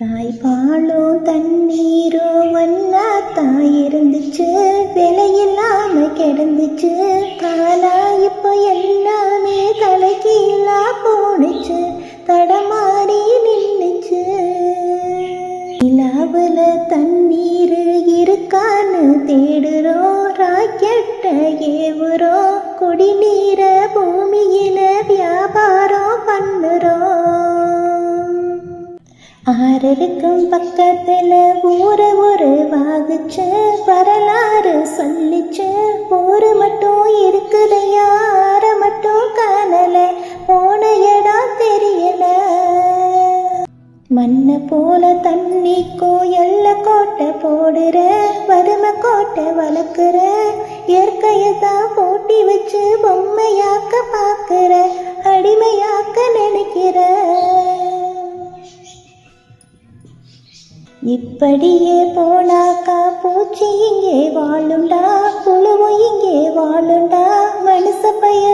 தாய்ப்பாலும் தண்ணீரும் ஒன்னா தாய் இருந்துச்சு, விலையில்லாம கிடந்துச்சு. காலா இப்போ எல்லாமே தலைகீழா போனுச்சு, தடமாறி நின்னுச்சு. நிலாவுல தண்ணீர் இருக்கான்னு தேடுறோம், ராக்கெட்ட ஏவுறோம், குடிநீர பூமியில வியாபாரம் பண்ணுறோம். ஆறருக்கும் பக்கத்துல ஊரை ஒரு வாகுச்சு, வரலாறு சொல்லிச்சு. ஊரு மட்டும் இருக்குதையா, ஆற மட்டும் காணல, போன இடம் தெரியல. மண்ணை போல தண்ணிக்கோ எல்ல கோட்டை போடுற, வறுமை கோட்டை வளர்க்குற. இயற்கையத்தான் போட்டி வச்சு பொம்மையாக்க பார்க்குற, அடிமையாக்க நினைக்கிற. இப்படியே போனாக்கா பூச்சி இங்கே வாழுண்டா, புழுவும் இங்கே வாழுண்டா. மனுஷ பைய